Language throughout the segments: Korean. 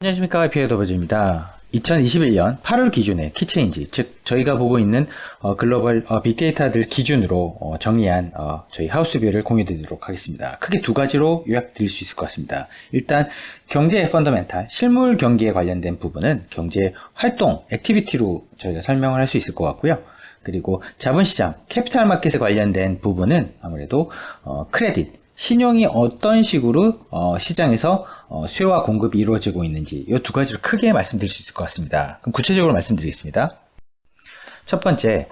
안녕하십니까, 비어더버즈입니다. 2021년 8월 기준의 키체인지, 즉 저희가 보고 있는 글로벌 빅데이터들 기준으로 정리한 저희 하우스뷰를 공유드리도록 하겠습니다. 크게 두 가지로 요약드릴 수 있을 것 같습니다. 일단 경제의 펀더멘탈, 실물 경기에 관련된 부분은 경제 활동, 액티비티로 저희가 설명을 할 수 있을 것 같고요. 그리고 자본시장, 캐피탈 마켓에 관련된 부분은 아무래도 크레딧, 신용이 어떤 식으로 시장에서 수요와 공급이 이루어지고 있는지 이 두 가지로 크게 말씀드릴 수 있을 것 같습니다. 그럼 구체적으로 말씀드리겠습니다. 첫 번째,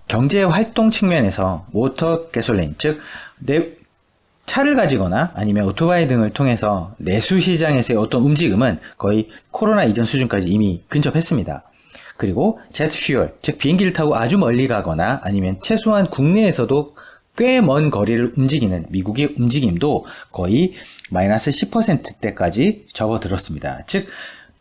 경제 활동 측면에서 모터 가솔린, 즉 차를 가지거나 아니면 오토바이 등을 통해서 내수 시장에서의 어떤 움직임은 거의 코로나 이전 수준까지 이미 근접했습니다. 그리고 제트 퓨얼, 즉 비행기를 타고 아주 멀리 가거나 아니면 최소한 국내에서도 꽤 먼 거리를 움직이는 미국의 움직임도 거의 마이너스 10%대까지 접어들었습니다. 즉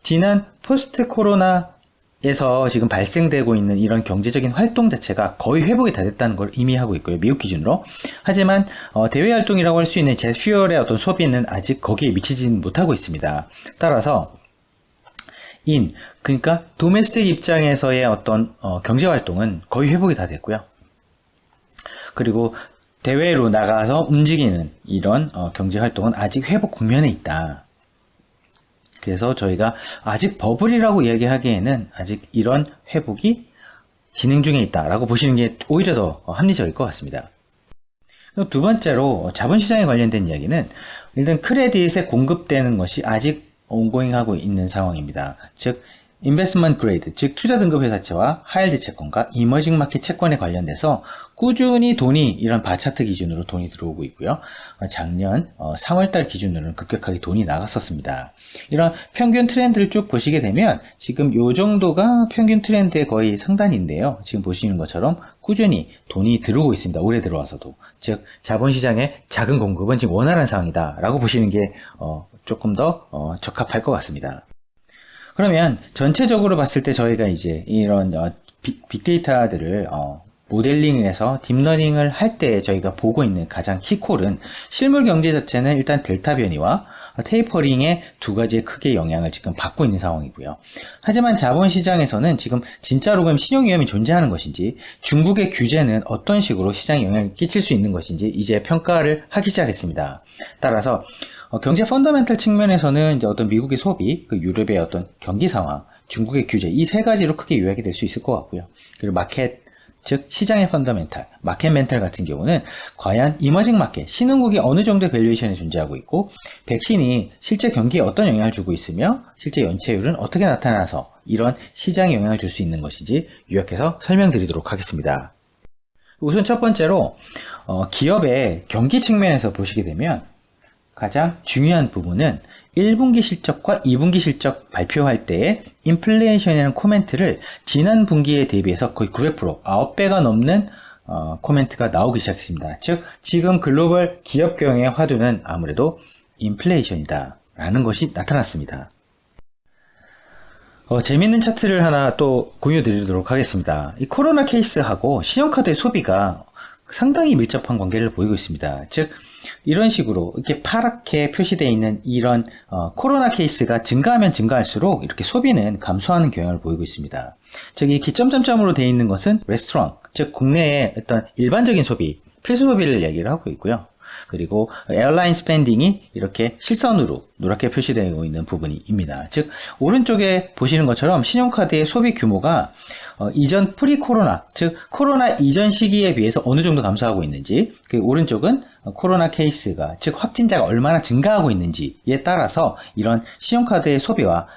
지난 포스트 코로나에서 지금 발생되고 있는 이런 경제적인 활동 자체가 거의 회복이 다 됐다는 걸 의미하고 있고요. 미국 기준으로. 하지만 대외 활동이라고 할 수 있는 제트퓨얼의 어떤 소비는 아직 거기에 미치지는 못하고 있습니다. 따라서 그러니까 도메스틱 입장에서의 어떤 경제 활동은 거의 회복이 다 됐고요. 그리고 대외로 나가서 움직이는 이런 경제 활동은 아직 회복 국면에 있다. 그래서 저희가 아직 버블이라고 이야기하기에는 아직 이런 회복이 진행 중에 있다라고 보시는 게 오히려 더 합리적일 것 같습니다. 두 번째로 자본시장에 관련된 이야기는 일단 크레딧에 공급되는 것이 아직 온고잉하고 있는 상황입니다. 즉 인베스트먼트 그레이드, 즉 투자 등급 회사채와 하이힐드 채권과 이머징 마켓 채권에 관련돼서 꾸준히 돈이 이런 바차트 기준으로 돈이 들어오고 있고요. 작년 3월달 기준으로는 급격하게 돈이 나갔었습니다. 이런 평균 트렌드를 쭉 보시게 되면 지금 요 정도가 평균 트렌드의 거의 상단인데요. 지금 보시는 것처럼 꾸준히 돈이 들어오고 있습니다. 올해 들어와서도. 즉 자본시장의 작은 공급은 지금 원활한 상황이다 라고 보시는 게 조금 더 적합할 것 같습니다. 그러면 전체적으로 봤을 때 저희가 이제 이런 빅데이터들을 모델링해서 딥러닝을 할 때 저희가 보고 있는 가장 키콜은 실물 경제 자체는 일단 델타 변이와 테이퍼링의 두 가지의 크게 영향을 지금 받고 있는 상황이고요. 하지만 자본시장에서는 지금 진짜로 그럼 신용 위험이 존재하는 것인지, 중국의 규제는 어떤 식으로 시장에 영향을 끼칠 수 있는 것인지 이제 평가를 하기 시작했습니다. 따라서 경제 펀더멘탈 측면에서는 이제 어떤 미국의 소비, 유럽의 어떤 경기 상황, 중국의 규제, 이 세 가지로 크게 요약이 될 수 있을 것 같고요. 그리고 마켓, 즉 시장의 펀더멘탈, 마켓 멘탈 같은 경우는 과연 이머징 마켓, 신흥국이 어느 정도의 밸류에이션이 존재하고 있고, 백신이 실제 경기에 어떤 영향을 주고 있으며 실제 연체율은 어떻게 나타나서 이런 시장에 영향을 줄 수 있는 것인지 요약해서 설명드리도록 하겠습니다. 우선 첫 번째로 기업의 경기 측면에서 보시게 되면 가장 중요한 부분은 1분기 실적과 2분기 실적 발표할 때의 인플레이션이라는 코멘트를 지난 분기에 대비해서 거의 900%, 9배가 넘는 코멘트가 나오기 시작했습니다. 즉 지금 글로벌 기업 경영의 화두는 아무래도 인플레이션이다 라는 것이 나타났습니다. 재밌는 차트를 하나 또 공유 드리도록 하겠습니다. 이 코로나 케이스하고 신용카드의 소비가 상당히 밀접한 관계를 보이고 있습니다. 즉 이런 식으로 이렇게 파랗게 표시되어 있는 이런 코로나 케이스가 증가하면 증가할수록 이렇게 소비는 감소하는 경향을 보이고 있습니다. 즉 이 기점점점으로 되어 있는 것은 레스토랑, 즉 국내의 어떤 일반적인 소비, 필수 소비를 얘기를 하고 있고요. 그리고 에어라인 스펜딩이 이렇게 실선으로 노랗게 표시되고 있는 부분입니다. 즉 오른쪽에 보시는 것처럼 신용카드의 소비 규모가 이전 프리 코로나, 즉 코로나 이전 시기에 비해서 어느 정도 감소하고 있는지, 그 오른쪽은 코로나 케이스가, 즉 확진자가 얼마나 증가하고 있는지에 따라서 이런 신용카드의 소비와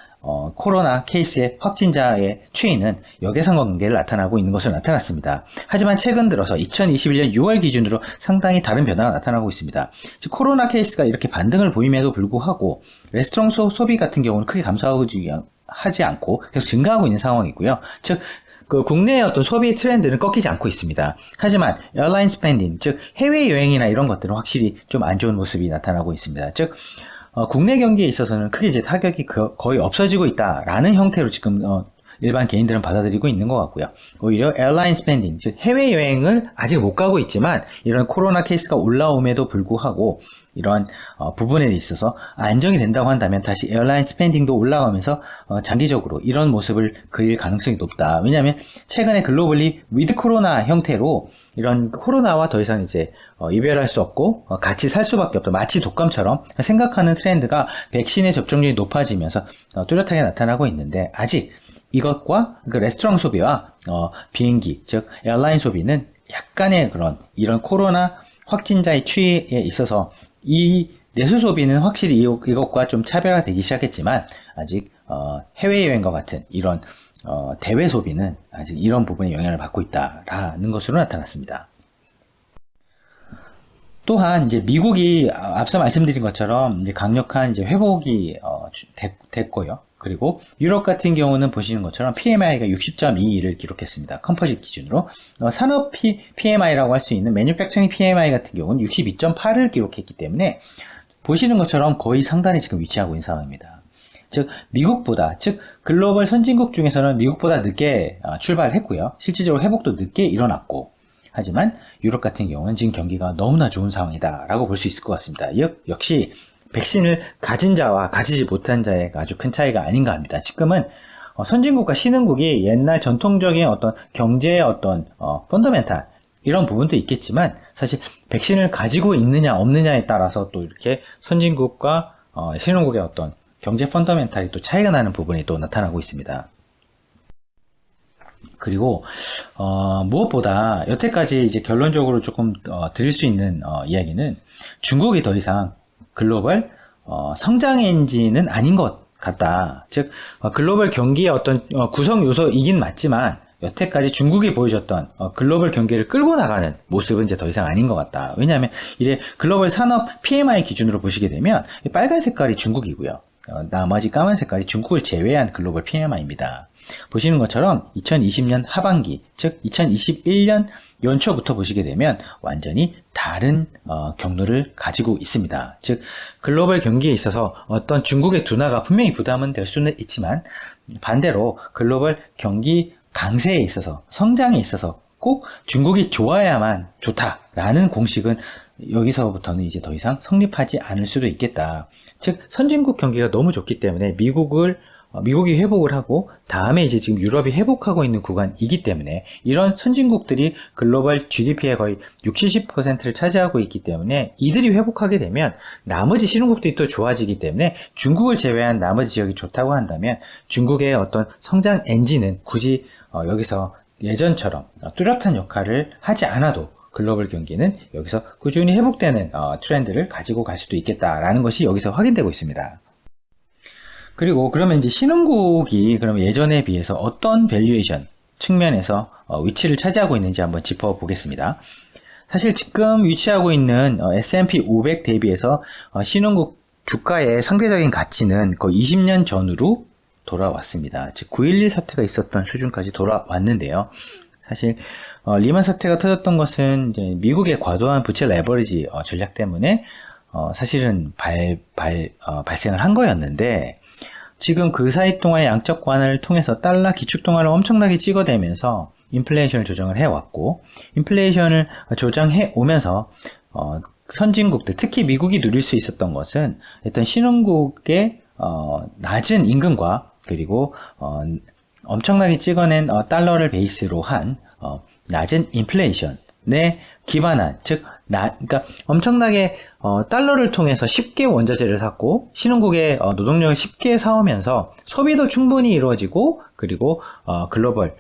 코로나 케이스의 확진자의 추이는 역외상관관계를 나타나고 있는 것으로 나타났습니다. 하지만 최근 들어서 2021년 6월 기준으로 상당히 다른 변화가 나타나고 있습니다. 즉 코로나 케이스가 이렇게 반등을 보임에도 불구하고 레스토랑 소비 같은 경우는 크게 감소하지 않고 계속 증가하고 있는 상황이고요. 즉 국내의 어떤 소비 트렌드는 꺾이지 않고 있습니다. 하지만 에어라인 스펜딩, 즉 해외여행이나 이런 것들은 확실히 좀 안 좋은 모습이 나타나고 있습니다. 즉 국내 경기에 있어서는 크게 이제 타격이 거의 없어지고 있다라는 형태로 지금 일반 개인들은 받아들이고 있는 것 같고요. 오히려 에어라인 스펜딩, 즉 해외여행을 아직 못 가고 있지만 이런 코로나 케이스가 올라옴에도 불구하고 이런 부분에 있어서 안정이 된다고 한다면 다시 에어라인 스펜딩도 올라가면서 장기적으로 이런 모습을 그릴 가능성이 높다. 왜냐하면 최근에 글로벌리 위드 코로나 형태로 이런 코로나와 더 이상 이제 이별할 수 없고 같이 살 수밖에 없다. 마치 독감처럼 생각하는 트렌드가 백신의 접종률이 높아지면서 뚜렷하게 나타나고 있는데 아직 이것과 그 레스토랑 소비와 비행기, 즉 에어라인 소비는 약간의 그런 이런 코로나 확진자의 추이에 있어서 이 내수 소비는 확실히 이것과 좀 차별화되기 시작했지만 아직 해외여행과 같은 이런 대외 소비는 아직 이런 부분에 영향을 받고 있다라는 것으로 나타났습니다. 또한 이제 미국이 앞서 말씀드린 것처럼 이제 강력한 이제 회복이 됐고요. 그리고 유럽 같은 경우는 보시는 것처럼 PMI가 60.22를 기록했습니다. 컴포짓 기준으로. 산업 PMI라고 할 수 있는 매뉴팩처링 PMI 같은 경우는 62.8을 기록했기 때문에 보시는 것처럼 거의 상단에 지금 위치하고 있는 상황입니다. 즉 미국보다, 즉 글로벌 선진국 중에서는 미국보다 늦게 출발했고요. 실질적으로 회복도 늦게 일어났고, 하지만 유럽 같은 경우는 지금 경기가 너무나 좋은 상황이다 라고 볼 수 있을 것 같습니다. 역시 백신을 가진 자와 가지지 못한 자의 아주 큰 차이가 아닌가 합니다. 지금은 선진국과 신흥국이 옛날 전통적인 어떤 경제의 어떤 펀더멘탈 이런 부분도 있겠지만 사실 백신을 가지고 있느냐 없느냐에 따라서 또 이렇게 선진국과 신흥국의 어떤 경제 펀더멘탈이 또 차이가 나는 부분이 또 나타나고 있습니다. 그리고 무엇보다 여태까지 이제 결론적으로 조금 드릴 수 있는 이야기는 중국이 더 이상 글로벌 성장 엔진은 아닌 것 같다. 즉 글로벌 경기의 어떤 구성 요소이긴 맞지만 여태까지 중국이 보여줬던 글로벌 경기를 끌고 나가는 모습은 이제 더 이상 아닌 것 같다. 왜냐하면 이제 글로벌 산업 PMI 기준으로 보시게 되면 빨간 색깔이 중국이고요. 나머지 까만 색깔이 중국을 제외한 글로벌 PMI입니다. 보시는 것처럼 2020년 하반기, 즉 2021년 연초부터 보시게 되면 완전히 다른 경로를 가지고 있습니다. 즉 글로벌 경기에 있어서 어떤 중국의 둔화가 분명히 부담은 될 수는 있지만 반대로 글로벌 경기 강세에 있어서 성장에 있어서 꼭 중국이 좋아야만 좋다라는 공식은 여기서부터는 이제 더 이상 성립하지 않을 수도 있겠다. 즉 선진국 경기가 너무 좋기 때문에 미국이 회복을 하고 다음에 이제 지금 유럽이 회복하고 있는 구간이기 때문에 이런 선진국들이 글로벌 GDP의 거의 60~70%를 차지하고 있기 때문에 이들이 회복하게 되면 나머지 신흥국들이 또 좋아지기 때문에 중국을 제외한 나머지 지역이 좋다고 한다면 중국의 어떤 성장 엔진은 굳이 여기서 예전처럼 뚜렷한 역할을 하지 않아도 글로벌 경기는 여기서 꾸준히 회복되는 트렌드를 가지고 갈 수도 있겠다라는 것이 여기서 확인되고 있습니다. 그리고 그러면 이제 신흥국이 그러면 예전에 비해서 어떤 밸류에이션 측면에서 위치를 차지하고 있는지 한번 짚어보겠습니다. 사실 지금 위치하고 있는 S&P 500 대비해서 신흥국 주가의 상대적인 가치는 거의 20년 전으로 돌아왔습니다. 즉 9.11 사태가 있었던 수준까지 돌아왔는데요. 사실 리만 사태가 터졌던 것은 이제 미국의 과도한 부채 레버리지 전략 때문에 사실은 발생을 한 거였는데 지금 그 사이 동안의 양적 완화를 통해서 달러 기축 동화를 엄청나게 찍어대면서 인플레이션을 조정을 해왔고 인플레이션을 조정해 오면서 선진국들 특히 미국이 누릴 수 있었던 것은 일단 신흥국의 낮은 임금과 그리고 엄청나게 찍어낸 달러를 베이스로 한 낮은 인플레이션에 기반한 그러니까 엄청나게 달러를 통해서 쉽게 원자재를 샀고 신흥국의 노동력을 쉽게 사오면서 소비도 충분히 이루어지고 그리고 글로벌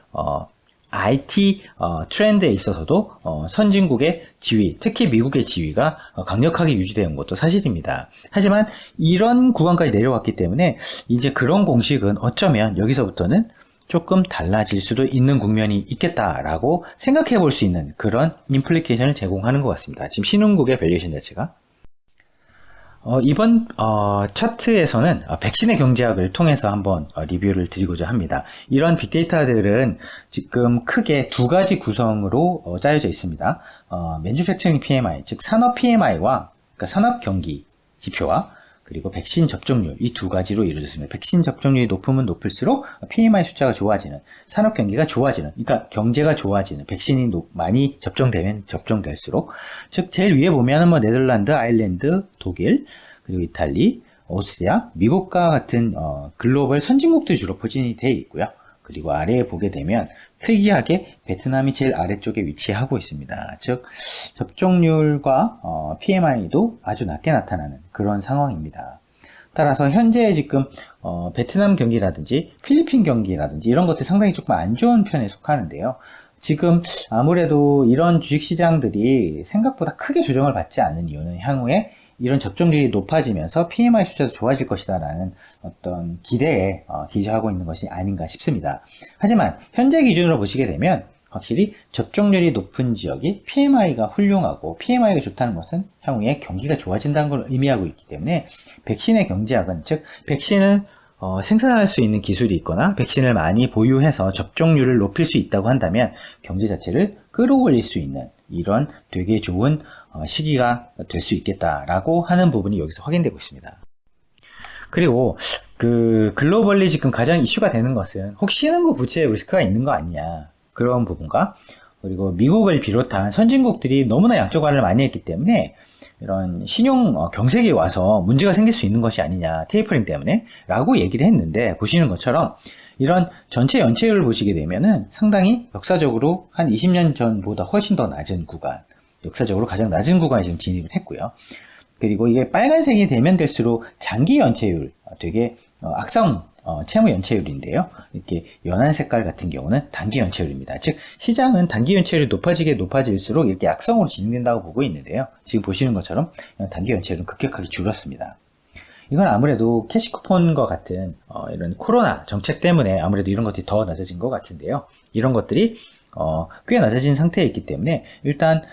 IT 트렌드에 있어서도 선진국의 지위, 특히 미국의 지위가 강력하게 유지되는 것도 사실입니다. 하지만 이런 구간까지 내려왔기 때문에 이제 그런 공식은 어쩌면 여기서부터는 조금 달라질 수도 있는 국면이 있겠다라고 생각해 볼 수 있는 그런 임플리케이션을 제공하는 것 같습니다. 지금 신흥국의 밸류에이션 자체가 이번 차트에서는 백신의 경제학을 통해서 한번 리뷰를 드리고자 합니다. 이런 빅데이터들은 지금 크게 두 가지 구성으로 짜여져 있습니다. Manufacturing PMI, 즉 산업 PMI와 그러니까 산업 경기 지표와 그리고 백신 접종률, 이 두 가지로 이루어졌습니다. 백신 접종률이 높으면 높을수록 PMI 숫자가 좋아지는, 산업 경기가 좋아지는, 그러니까 경제가 좋아지는, 백신이 많이 접종되면 접종될수록, 즉 제일 위에 보면은 뭐 네덜란드, 아일랜드, 독일, 그리고 이탈리, 오스트리아, 미국과 같은 글로벌 선진국들이 주로 포진이 되어 있고요. 그리고 아래에 보게 되면 특이하게 베트남이 제일 아래쪽에 위치하고 있습니다. 즉 접종률과 PMI도 아주 낮게 나타나는 그런 상황입니다. 따라서 현재 지금 베트남 경기라든지 필리핀 경기라든지 이런 것들 상당히 조금 안 좋은 편에 속하는데요. 지금 아무래도 이런 주식시장들이 생각보다 크게 조정을 받지 않는 이유는 향후에 이런 접종률이 높아지면서 PMI 숫자도 좋아질 것이다 라는 어떤 기대에 기저하고 있는 것이 아닌가 싶습니다. 하지만 현재 기준으로 보시게 되면 확실히 접종률이 높은 지역이 PMI가 훌륭하고 PMI가 좋다는 것은 향후에 경기가 좋아진다는 걸 의미하고 있기 때문에 백신의 경제학은, 즉 백신을 생산할 수 있는 기술이 있거나 백신을 많이 보유해서 접종률을 높일 수 있다고 한다면 경제 자체를 끌어올릴 수 있는 이런 되게 좋은 시기가 될 수 있겠다라고 하는 부분이 여기서 확인되고 있습니다. 그리고 글로벌리 지금 가장 이슈가 되는 것은 혹시는 그 부채에 리스크가 있는 거 아니냐, 그런 부분과, 그리고 미국을 비롯한 선진국들이 너무나 양적 완화를 많이 했기 때문에 이런 신용 경색이 와서 문제가 생길 수 있는 것이 아니냐, 테이퍼링 때문에 라고 얘기를 했는데, 보시는 것처럼 이런 전체 연체율을 보시게 되면은 상당히 역사적으로 한 20년 전보다 훨씬 더 낮은 구간, 역사적으로 가장 낮은 구간에 지금 진입을 했고요. 그리고 이게 빨간색이 되면 될수록 장기 연체율, 되게 악성 채무 연체율인데요. 이렇게 연한 색깔 같은 경우는 단기 연체율입니다. 즉 시장은 단기 연체율이 높아질수록 이렇게 악성으로 진행된다고 보고 있는데요. 지금 보시는 것처럼 단기 연체율은 급격하게 줄었습니다. 이건 아무래도 캐시쿠폰과 같은 이런 코로나 정책 때문에 아무래도 이런 것들이 더 낮아진 것 같은데요. 이런 것들이 꽤 낮아진 상태에 있기 때문에 일단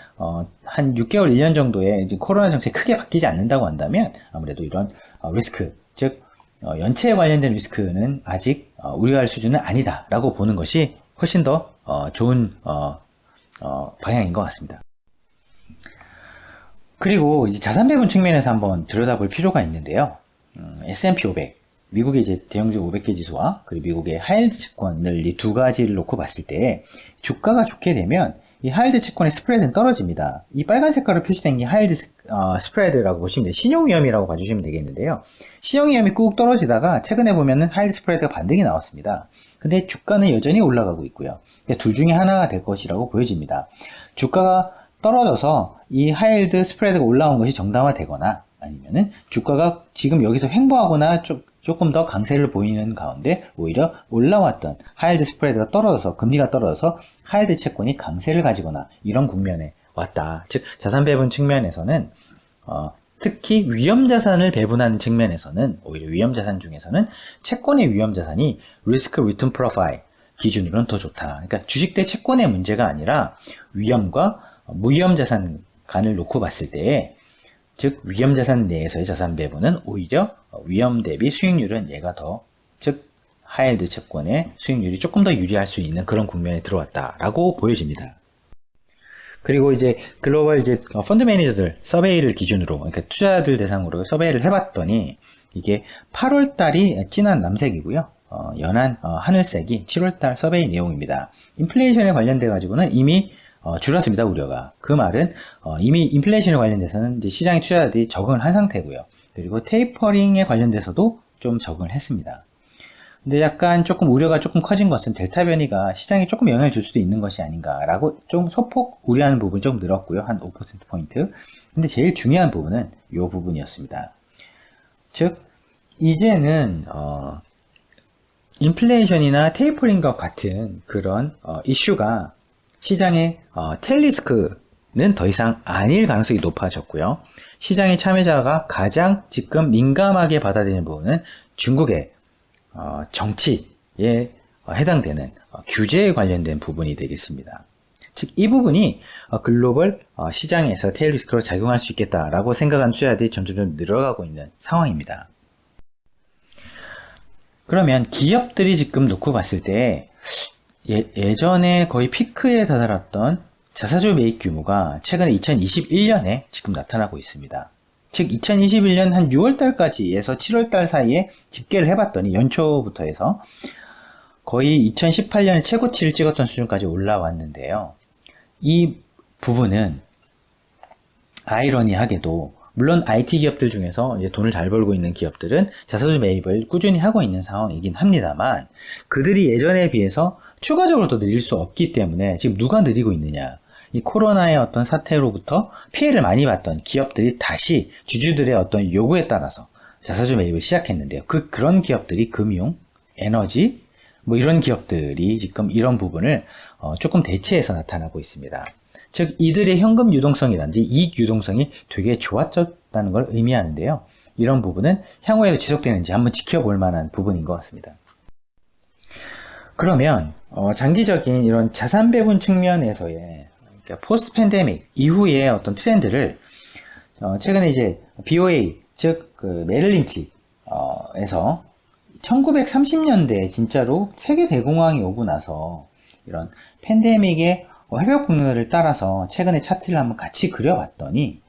한 6개월, 1년 정도에 이제 코로나 정책이 크게 바뀌지 않는다고 한다면 아무래도 이런 리스크, 즉 연체에 관련된 리스크는 아직 우려할 수준은 아니다라고 보는 것이 훨씬 더 좋은 방향인 것 같습니다. 그리고 이제 자산 배분 측면에서 한번 들여다볼 필요가 있는데요. S&P 500, 미국의 이제 대형주 500개 지수와 그리고 미국의 하이힐드 채권을 이 두 가지를 놓고 봤을 때 주가가 좋게 되면 이 하이힐드 채권의 스프레드는 떨어집니다. 이 빨간 색깔로 표시된 게 하이힐드 스프레드라고 보시면 돼요. 신용위험이라고 봐주시면 되겠는데요. 신용위험이 꾹 떨어지다가 최근에 보면은 하이힐드 스프레드가 반등이 나왔습니다. 근데 주가는 여전히 올라가고 있고요. 그러니까 둘 중에 하나가 될 것이라고 보여집니다. 주가가 떨어져서 이 하이힐드 스프레드가 올라온 것이 정당화되거나 아니면은 주가가 지금 여기서 횡보하거나 조금 더 강세를 보이는 가운데 오히려 올라왔던 하이힐드 스프레드가 떨어져서, 금리가 떨어져서 하이힐드 채권이 강세를 가지거나 이런 국면에 왔다. 즉 자산 배분 측면에서는 특히 위험자산을 배분하는 측면에서는 오히려 위험자산 중에서는 채권의 위험자산이 리스크 리턴 프로파일 기준으로는 더 좋다. 그러니까 주식 대 채권의 문제가 아니라 위험과 무위험자산 간을 놓고 봤을 때, 즉 위험자산 내에서의 자산 배분은 오히려 위험 대비 수익률은 얘가 더, 즉 하이힐드 채권의 수익률이 조금 더 유리할 수 있는 그런 국면에 들어왔다라고 보여집니다. 그리고 이제 글로벌 이제 펀드 매니저들 서베이를 기준으로, 그러니까 투자자들 대상으로 서베이를 해봤더니 이게 8월 달이 진한 남색이고요. 연한 하늘색이 7월 달 서베이 내용입니다. 인플레이션에 관련돼 가지고는 이미 줄었습니다, 우려가. 그 말은 이미 인플레이션에 관련돼서는 이제 시장의 투자자들이 적응을 한 상태고요. 그리고 테이퍼링에 관련돼서도 좀 적응을 했습니다. 근데 약간 조금 우려가 조금 커진 것은 델타 변이가 시장에 조금 영향을 줄 수도 있는 것이 아닌가라고 좀 소폭 우려하는 부분이 좀 늘었고요. 한 5%포인트. 근데 제일 중요한 부분은 이 부분이었습니다. 즉, 이제는 인플레이션이나 테이퍼링과 같은 그런 이슈가 시장의 텔리스크는 더 이상 아닐 가능성이 높아졌고요. 시장의 참여자가 가장 지금 민감하게 받아들이는 부분은 중국의 정치에 해당되는 규제에 관련된 부분이 되겠습니다. 즉, 이 부분이 글로벌 시장에서 텔리스크로 작용할 수 있겠다라고 생각하는 투자자들이 점점 늘어가고 있는 상황입니다. 그러면 기업들이 지금 놓고 봤을 때 예전에 거의 피크에 다다랐던 자사주 매입 규모가 최근에 2021년에 지금 나타나고 있습니다. 즉 2021년 한 6월달까지에서 7월달 사이에 집계를 해봤더니 연초부터 해서 거의 2018년에 최고치를 찍었던 수준까지 올라왔는데요. 이 부분은 아이러니하게도 물론 IT 기업들 중에서 이제 돈을 잘 벌고 있는 기업들은 자사주 매입을 꾸준히 하고 있는 상황이긴 합니다만 그들이 예전에 비해서 추가적으로 더 늘릴 수 없기 때문에 지금 누가 늘리고 있느냐, 이 코로나의 어떤 사태로부터 피해를 많이 봤던 기업들이 다시 주주들의 어떤 요구에 따라서 자사주 매입을 시작했는데요. 그런 기업들이 금융, 에너지 뭐 이런 기업들이 지금 이런 부분을 조금 대체해서 나타나고 있습니다. 즉 이들의 현금 유동성이라든지 이익 유동성이 되게 좋아졌다는 걸 의미하는데요. 이런 부분은 향후에도 지속되는지 한번 지켜볼 만한 부분인 것 같습니다. 그러면 장기적인 이런 자산 배분 측면에서의 그러니까 포스트 팬데믹 이후의 어떤 트렌드를 최근에 이제 BOA 즉 그 메릴 린치에서 1930년대에 진짜로 세계 대공황이 오고 나서 이런 팬데믹의 회복 국면을 따라서 최근에 차트를 한번 같이 그려봤더니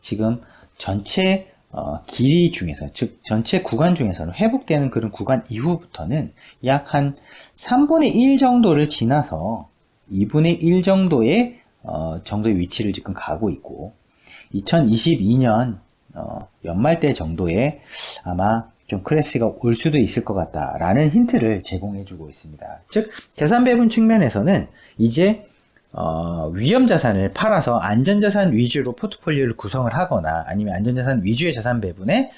지금 전체 길이 중에서 즉 전체 구간 중에서는 회복되는 그런 구간 이후부터는 약 한 3분의 1 정도를 지나서 2분의 1 정도의 정도의 위치를 지금 가고 있고 2022년 연말 때 정도에 아마 좀 크래시가 올 수도 있을 것 같다라는 힌트를 제공해주고 있습니다. 즉 자산 배분 측면에서는 이제 위험자산을 팔아서 안전자산 위주로 포트폴리오를 구성을 하거나 아니면 안전자산 위주의 자산 배분에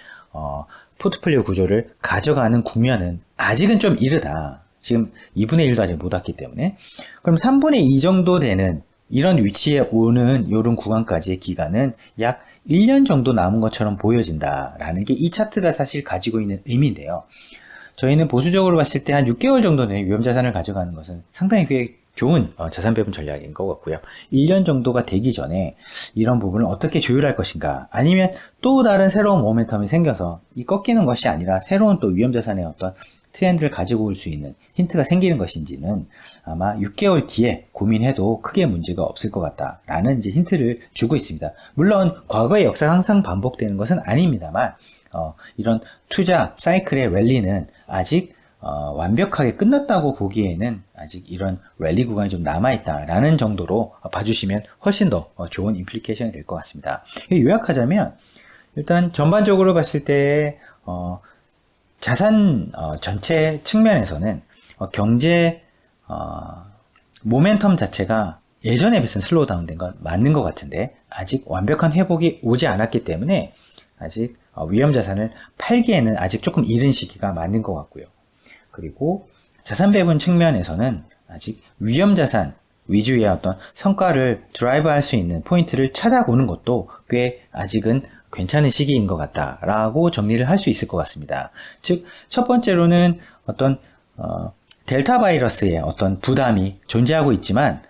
포트폴리오 구조를 가져가는 국면은 아직은 좀 이르다. 지금 2분의 1도 아직 못 왔기 때문에 그럼 3분의 2 정도 되는 이런 위치에 오는 이런 구간까지의 기간은 약 1년 정도 남은 것처럼 보여진다라는 게 이 차트가 사실 가지고 있는 의미인데요. 저희는 보수적으로 봤을 때 한 6개월 정도는 위험자산을 가져가는 것은 상당히 꽤 좋은 자산 배분 전략인 것 같고요. 1년 정도가 되기 전에 이런 부분을 어떻게 조율할 것인가 아니면 또 다른 새로운 모멘텀이 생겨서 이 꺾이는 것이 아니라 새로운 또 위험자산의 어떤 트렌드를 가지고 올 수 있는 힌트가 생기는 것인지는 아마 6개월 뒤에 고민해도 크게 문제가 없을 것 같다라는 이제 힌트를 주고 있습니다. 물론 과거의 역사가 항상 반복되는 것은 아닙니다만 이런 투자 사이클의 랠리는 아직 완벽하게 끝났다고 보기에는 아직 이런 랠리 구간이 좀 남아있다라는 정도로 봐주시면 훨씬 더 좋은 임플리케이션이 될 것 같습니다. 요약하자면 일단 전반적으로 봤을 때 자산 전체 측면에서는 경제 모멘텀 자체가 예전에 비해서는 슬로우 다운된 건 맞는 것 같은데 아직 완벽한 회복이 오지 않았기 때문에 아직 위험자산을 팔기에는 아직 조금 이른 시기가 맞는 것 같고요. 그리고 자산 배분 측면에서는 아직 위험자산 위주의 어떤 성과를 드라이브 할 수 있는 포인트를 찾아보는 것도 꽤 아직은 괜찮은 시기인 것 같다라고 정리를 할 수 있을 것 같습니다. 즉, 첫 번째로는 어떤 델타 바이러스의 어떤 부담이 존재하고 있지만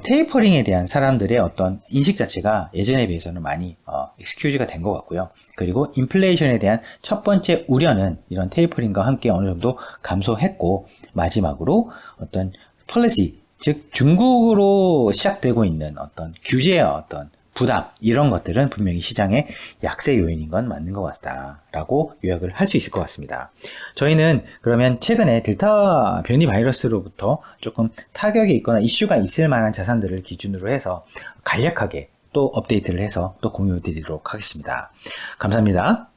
테이퍼링에 대한 사람들의 어떤 인식 자체가 예전에 비해서는 많이 익스큐즈가 된 것 같고요. 그리고 인플레이션에 대한 첫 번째 우려는 이런 테이퍼링과 함께 어느 정도 감소했고 마지막으로 어떤 폴리시, 즉 중국으로 시작되고 있는 어떤 규제의 어떤 부담 이런 것들은 분명히 시장의 약세 요인인 건 맞는 것 같다라고 요약을 할 수 있을 것 같습니다. 저희는 그러면 최근에 델타 변이 바이러스로부터 조금 타격이 있거나 이슈가 있을 만한 자산들을 기준으로 해서 간략하게 또 업데이트를 해서 또 공유해 드리도록 하겠습니다. 감사합니다.